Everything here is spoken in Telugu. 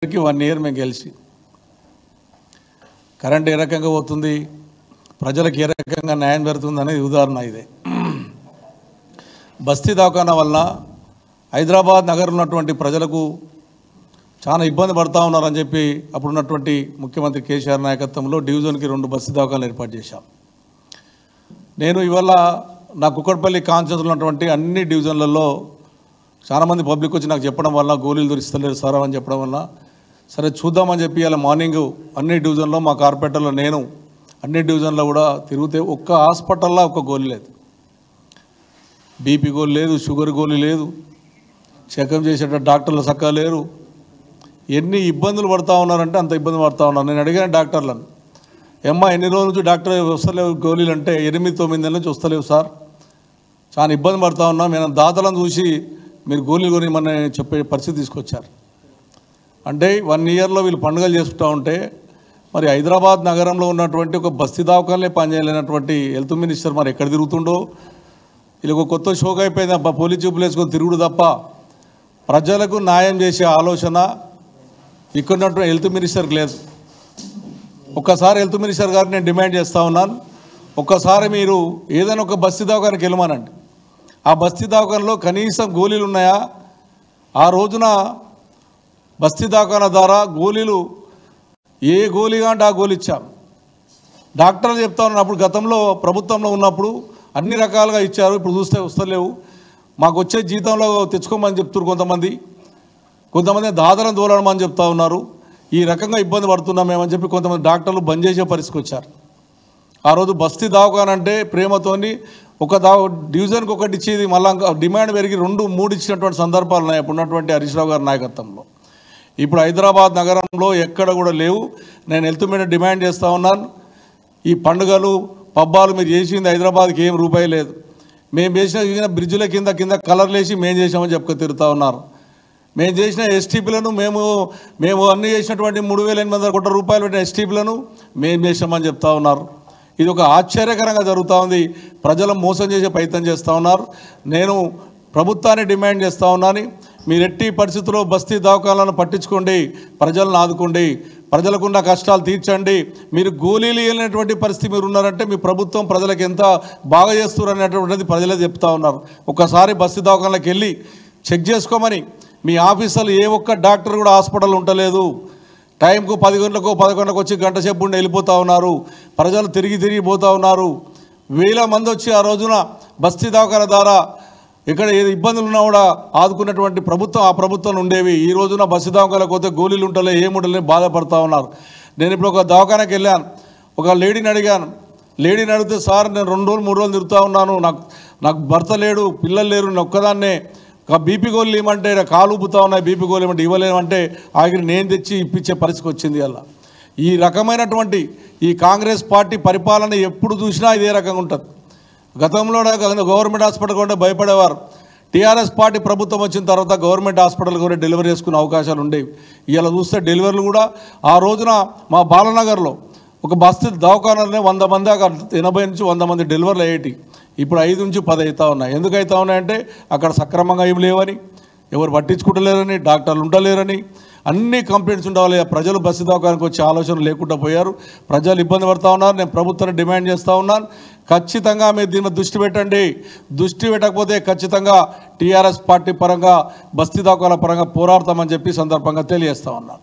1 ఇయర్ మేము గెలిచి కరెంట్ ఏ రకంగా పోతుంది, ప్రజలకు ఏ రకంగా న్యాయం జరుగుతుంది అనేది ఉదాహరణ ఇదే. బస్తీ దవాఖానా వల్ల హైదరాబాద్ నగరంలో ఉన్నటువంటి ప్రజలకు చాలా ఇబ్బంది పడుతూ ఉన్నారని చెప్పి అప్పుడున్నటువంటి ముఖ్యమంత్రి కేసీఆర్ నాయకత్వంలో డివిజన్కి 2 బస్తీ దవాఖానాలు ఏర్పాటు చేశాం. నేను ఇవాళ నా కుక్కట్పల్లి కాన్స్టిట్యూన్సీలో ఉన్నటువంటి అన్ని డివిజన్లలో చాలామంది పబ్లిక్ వచ్చి నాకు చెప్పడం వల్ల గోళీలు దొరికిస్తలేరు సార్ అని చెప్పడం వల్ల సరే చూద్దామని చెప్పి ఇలా మార్నింగ్ అన్ని డివిజన్లో మా కార్పొరేటర్లో నేను అన్ని డివిజన్లో కూడా తిరిగితే ఒక్క హాస్పిటల్లో ఒక్క గోళీ లేదు, బీపీ గోళీ లేదు, షుగర్ గోళీ లేదు, చెకప్ చేసేట డాక్టర్లు చక్కగా లేరు. ఎన్ని ఇబ్బందులు పడుతూ ఉన్నారంటే అంత ఇబ్బంది పడుతూ ఉన్నారు. నేను అడిగాను డాక్టర్లను, ఎన్ని రోజుల నుంచి డాక్టర్ వస్తలేవు గోళీలు అంటే 8-9 నెలల నుంచి వస్తలేవు సార్, చాలా ఇబ్బంది పడుతూ ఉన్నాం. మేము దాతలను చూసి మీరు గోళీలు కొని మన చెప్పే పరిస్థితి తీసుకొచ్చారు. అంటే 1 ఇయర్లో వీళ్ళు పండుగలు చేసుకుంటూ ఉంటే మరి హైదరాబాద్ నగరంలో ఉన్నటువంటి ఒక బస్తీ దవాఖానలే పనిచేయలేనటువంటి హెల్త్ మినిస్టర్ మరి ఎక్కడ తిరుగుతుండో, వీళ్ళకి ఒక కొత్త షోక్ అయిపోయింది అబ్బా, పోలీస్ చూపులు వేసుకొని తిరుగుడు తప్ప ప్రజలకు న్యాయం చేసే ఆలోచన ఇక్కడ ఉన్నటువంటి హెల్త్ మినిస్టర్కి లేదు. ఒక్కసారి హెల్త్ మినిస్టర్ గారికి నేను డిమాండ్ చేస్తూ ఉన్నాను, ఒక్కసారి మీరు ఏదైనా ఒక బస్తీ దవాఖానకి వెళ్ళమనండి. ఆ బస్తీ దవాఖానలో కనీసం గోళీలు ఉన్నాయా? ఆ రోజున బస్తీ దవాఖానా ద్వారా గోళీలు ఏ గోళీగా అంటే ఆ గోళీ ఇచ్చాం. డాక్టర్లు చెప్తా ఉన్నారు అప్పుడు గతంలో ప్రభుత్వంలో ఉన్నప్పుడు అన్ని రకాలుగా ఇచ్చారు, ఇప్పుడు చూస్తే వస్తలేవు. మాకు వచ్చే జీతంలో తెచ్చుకోమని చెప్తున్నారు కొంతమంది దాదాలను దూరమని చెప్తా ఉన్నారు. ఈ రకంగా ఇబ్బంది పడుతున్నాం మేమని చెప్పి కొంతమంది డాక్టర్లు బంద్ చేసే పరిస్థితికి వచ్చారు. ఆ రోజు బస్తీ దవాఖానా అంటే ప్రేమతోని ఒక డివిజన్కి ఒకటి ఇచ్చేది, మళ్ళీ డిమాండ్ పెరిగి 2-3 ఇచ్చినటువంటి సందర్భాలు ఉన్నాయి అప్పుడు ఉన్నటువంటి హరీష్ రావు గారి నాయకత్వంలో. ఇప్పుడు హైదరాబాద్ నగరంలో ఎక్కడ కూడా లేవు. నేను హెల్త్ మీద డిమాండ్ చేస్తూ ఉన్నాను, ఈ పండుగలు పబ్బాలు మీరు చేసింది హైదరాబాద్కి ఏం రూపాయి లేదు. మేము చేసిన బ్రిడ్జ్ల కింద కలర్లు వేసి మేము చేసామని చెప్పుకొని తిరుగుతూ ఉన్నారు. మేము చేసిన ఎస్టీపీలను మేము అన్ని చేసినటువంటి 3,800 కోట్ల రూపాయలు పెట్టిన ఎస్టీపీలను మేము చేసామని చెప్తా ఉన్నారు. ఇది ఒక ఆశ్చర్యకరంగా జరుగుతూ ఉంది. ప్రజలు మోసం చేసే ప్రయత్నం చేస్తూ ఉన్నారు. నేను ప్రభుత్వాన్ని డిమాండ్ చేస్తూ ఉన్నాను, మీరు ఎట్టి పరిస్థితుల్లో బస్తీ దవాఖానాలను పట్టించుకోండి, ప్రజలను ఆదుకోండి, ప్రజలకున్న కష్టాలు తీర్చండి. మీరు గోళీలు వెళ్ళినటువంటి పరిస్థితి మీరు ఉన్నారంటే మీ ప్రభుత్వం ప్రజలకు ఎంత బాగా చేస్తున్నారు అనేటువంటిది ప్రజలే చెప్తా ఉన్నారు. ఒకసారి బస్తీ దవాఖానాలకు వెళ్ళి చెక్ చేసుకోమని, మీ ఆఫీసర్లు ఏ ఒక్క డాక్టర్ కూడా హాస్పిటల్ ఉండలేదు. టైంకు 10 గంటలకు 11 వచ్చి గంట సేపు ఉండి వెళ్ళిపోతూ ఉన్నారు. ప్రజలు తిరిగి పోతూ ఉన్నారు. వేల మంది వచ్చి ఆ రోజున బస్తీ దవాఖానా ద్వారా ఇక్కడ ఏది ఇబ్బందులు ఉన్నా కూడా ఆదుకున్నటువంటి ప్రభుత్వం ఆ ప్రభుత్వం ఉండేవి. ఈ రోజున బస్తీ దవాఖానాలకు పోతే గోళీలు ఉంటలే ఏముంటలే బాధపడుతూ ఉన్నారు. నేను ఇప్పుడు ఒక దవాఖానాకి వెళ్ళాను, ఒక లేడీని అడిగాను. లేడీని అడిగితే సార్ నేను 2 రోజులు 3 రోజులు తిరుగుతూ ఉన్నాను, నాకు భర్త లేడు, పిల్లలు లేరు, నేను ఒక్కదాన్నే బీపీ గోళీలు ఇవ్వమంటే కాలు ఊపుతా ఉన్నాయి, బీపీ గోళీలు ఇవ్వమంటే ఇవ్వలేమంటే ఆఖరి నేను తెచ్చి ఇప్పించే పరిస్థితి వచ్చింది. అలా ఈ రకమైనటువంటి ఈ కాంగ్రెస్ పార్టీ పరిపాలన ఎప్పుడు చూసినా ఇదే రకంగా ఉంటుంది. గతంలో గవర్నమెంట్ హాస్పిటల్ కూడా భయపడేవారు. టీఆర్ఎస్ పార్టీ ప్రభుత్వం వచ్చిన తర్వాత గవర్నమెంట్ హాస్పిటల్ కూడా డెలివరీ చేసుకునే అవకాశాలు ఉండేవి. ఇలా చూస్తే డెలివరీలు కూడా ఆ రోజున మా బాలనగర్లో ఒక బస్తీ దవాఖానాలోనే 100 మంది 80 నుంచి 100 మంది డెలివరీలు అయ్యేటి. ఇప్పుడు 5 నుంచి 10 అవుతూ ఉన్నాయి. ఎందుకు అవుతూ ఉన్నాయంటే అక్కడ సక్రమంగా ఏమి లేవని, ఎవరు పట్టించుకుంటలేరని, డాక్టర్లు ఉండలేరని, అన్ని కంప్లైంట్స్ ఉండవాలి. ప్రజలు బస్తీ దవాఖానానికి వచ్చే ఆలోచన లేకుండా పోయారు. ప్రజలు ఇబ్బంది పడుతూ ఉన్నారు. నేను ప్రభుత్వాన్ని డిమాండ్ చేస్తూ ఉన్నాను, ఖచ్చితంగా మీరు దీని మీద దృష్టి పెట్టండి. దృష్టి పెట్టకపోతే ఖచ్చితంగా టీఆర్ఎస్ పార్టీ పరంగా బస్తీ దవాఖానా పరంగా పోరాడతామని చెప్పి సందర్భంగా తెలియజేస్తూ ఉన్నాను.